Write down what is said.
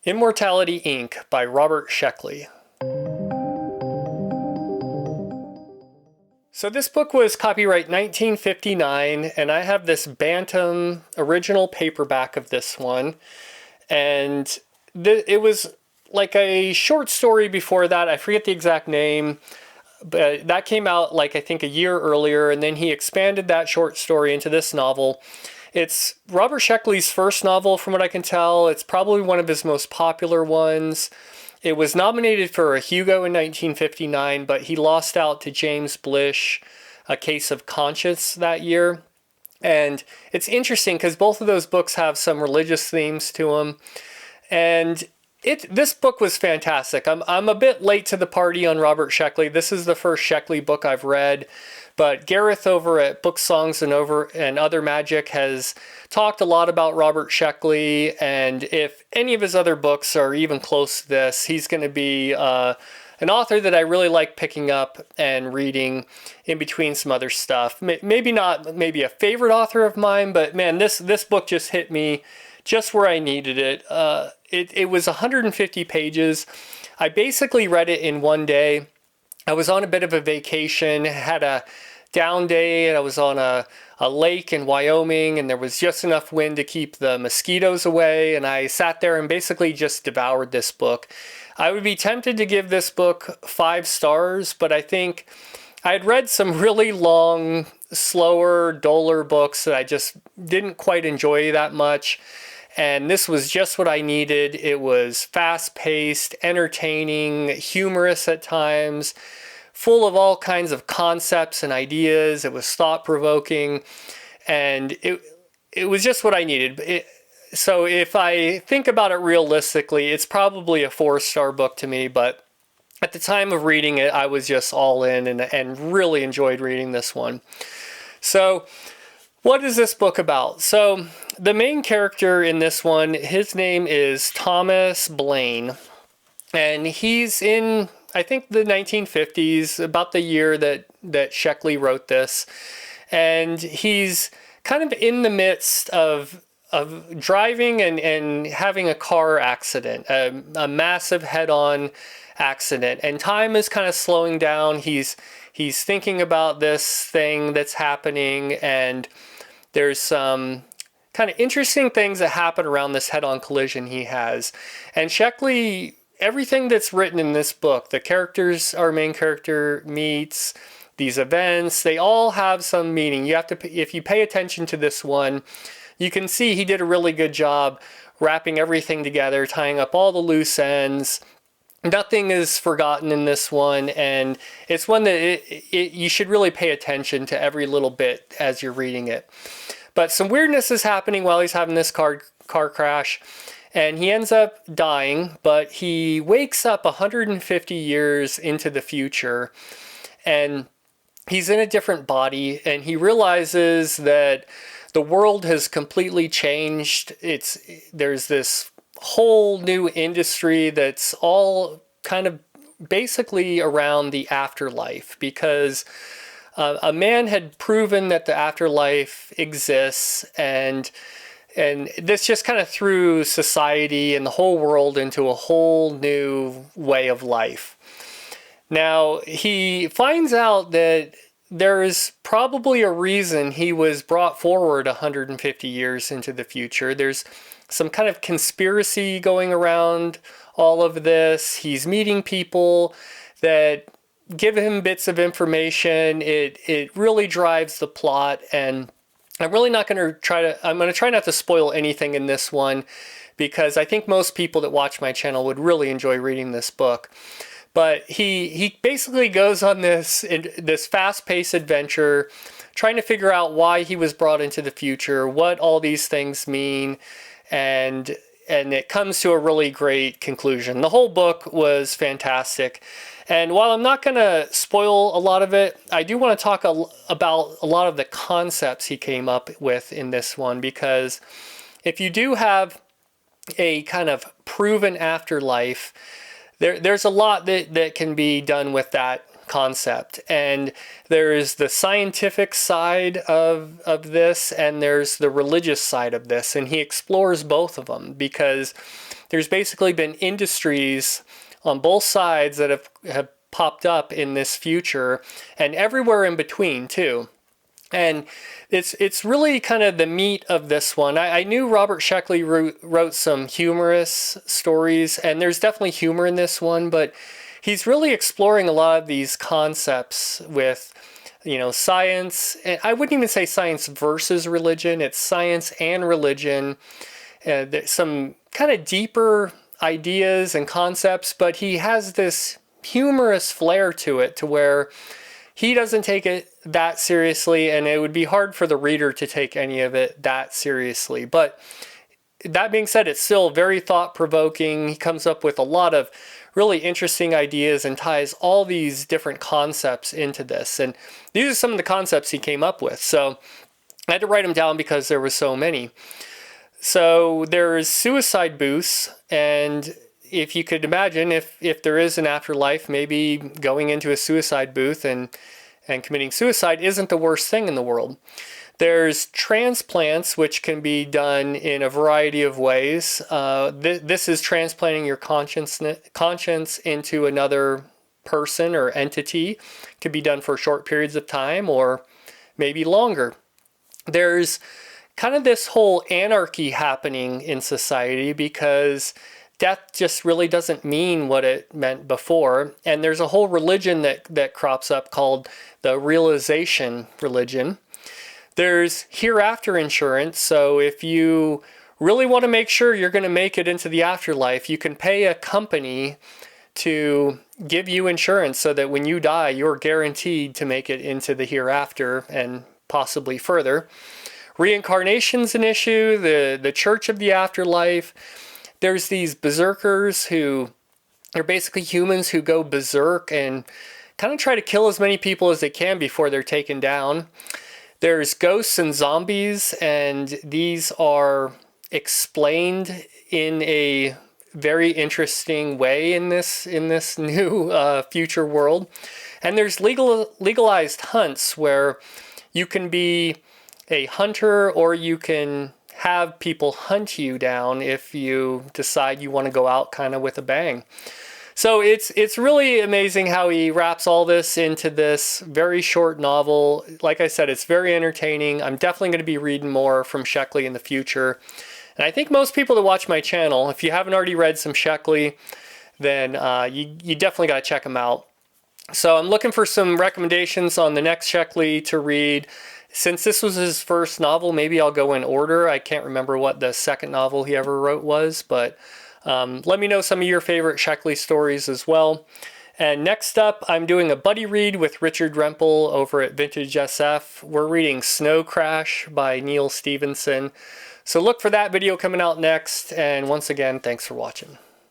Immortality, Inc. by Robert Sheckley. So this book was copyright 1959, and I have this Bantam original paperback of this one. And it was like a short story before that. I forget the exact name, but that came out like I think a year earlier, and then he expanded that short story into this novel. It's Robert Sheckley's first novel, from what I can tell. It's probably one of his most popular ones. It was nominated for a Hugo in 1959, but he lost out to James Blish, A Case of Conscience, that year. And it's interesting because both of those books have some religious themes to them. And this book was fantastic. I'm a bit late to the party on Robert Sheckley. This is the first Sheckley book I've read, but Gareth over at Book Songs and Other Magic has talked a lot about Robert Sheckley, and if any of his other books are even close to this, he's going to be an author that I really like picking up and reading in between some other stuff. Maybe not a favorite author of mine, but man, this book just hit me just where I needed it. It was 150 pages. I basically read it in one day. I was on a bit of a vacation, had a down day, and I was on a lake in Wyoming, and there was just enough wind to keep the mosquitoes away, and I sat there and basically just devoured this book. I would be tempted to give this book 5 stars, but I think I had read some really long, slower, duller books that I just didn't quite enjoy that much. And this was just what I needed. It was fast-paced, entertaining, humorous at times, full of all kinds of concepts and ideas. It was thought-provoking, and it was just what I needed. So if I think about it realistically, it's probably a 4-star book to me, but at the time of reading it, I was just all in and really enjoyed reading this one. So what is this book about? So the main character in this one, his name is Thomas Blaine, and he's in, I think, the 1950s, about the year that Sheckley wrote this, and he's kind of in the midst of driving and having a car accident, a massive head-on accident, and time is kind of slowing down. He's thinking about this thing that's happening, and there's some kind of interesting things that happen around this head-on collision he has. And Sheckley, everything that's written in this book, the characters our main character meets, these events, they all have some meaning. You have to, if you pay attention to this one, you can see he did a really good job wrapping everything together, tying up all the loose ends. Nothing is forgotten in this one, and it's one that you should really pay attention to every little bit as you're reading it. But some weirdness is happening while he's having this car crash, and he ends up dying, but he wakes up 150 years into the future, and he's in a different body, and he realizes that the world has completely changed. There's this whole new industry that's all kind of basically around the afterlife, because a man had proven that the afterlife exists, and this just kind of threw society and the whole world into a whole new way of life. Now, he finds out that there is probably a reason he was brought forward 150 years into the future. There's some kind of conspiracy going around all of this. He's meeting people that give him bits of information. It really drives the plot, and I'm going to try not to spoil anything in this one, because I think most people that watch my channel would really enjoy reading this book. But he basically goes on this fast-paced adventure, trying to figure out why he was brought into the future, what all these things mean, and it comes to a really great conclusion. The whole book was fantastic. And while I'm not going to spoil a lot of it, I do want to talk about a lot of the concepts he came up with in this one, because if you do have a kind of proven afterlife, there's a lot that can be done with that concept. And there's the scientific side of this, and there's the religious side of this, and he explores both of them, because there's basically been industries on both sides that have popped up in this future, and everywhere in between too. And it's really kind of the meat of this one. I knew Robert Sheckley wrote some humorous stories, and there's definitely humor in this one, but he's really exploring a lot of these concepts with, you know, science. And I wouldn't even say science versus religion. It's science and religion. Some kind of deeper ideas and concepts, but he has this humorous flair to it, to where he doesn't take it that seriously, and it would be hard for the reader to take any of it that seriously. But that being said, it's still very thought-provoking. He comes up with a lot of really interesting ideas and ties all these different concepts into this. And these are some of the concepts he came up with. So I had to write them down because there were so many. So there's suicide booths, and if you could imagine, if there is an afterlife, maybe going into a suicide booth and committing suicide isn't the worst thing in the world. There's transplants, which can be done in a variety of ways. This is transplanting your conscience into another person or entity. It could be done for short periods of time or maybe longer. There's kind of this whole anarchy happening in society because death just really doesn't mean what it meant before. And there's a whole religion that crops up called the realization religion. There's hereafter insurance. So if you really want to make sure you're going to make it into the afterlife, you can pay a company to give you insurance so that when you die, you're guaranteed to make it into the hereafter and possibly further. Reincarnation's an issue, the church of the afterlife. There's these berserkers who are basically humans who go berserk and kind of try to kill as many people as they can before they're taken down. There's ghosts and zombies, and these are explained in a very interesting way in this new future world. And there's legalized hunts where you can be a hunter or you can have people hunt you down if you decide you want to go out kind of with a bang. So it's really amazing how he wraps all this into this very short novel. Like I said, it's very entertaining. I'm definitely going to be reading more from Sheckley in the future. And I think most people that watch my channel, if you haven't already read some Sheckley, then you definitely got to check him out. So I'm looking for some recommendations on the next Sheckley to read. Since this was his first novel, maybe I'll go in order. I can't remember what the second novel he ever wrote was, but let me know some of your favorite Sheckley stories as well. And next up, I'm doing a buddy read with Richard Rempel over at Vintage SF. We're reading Snow Crash by Neil Stevenson. So look for that video coming out next. And once again, thanks for watching.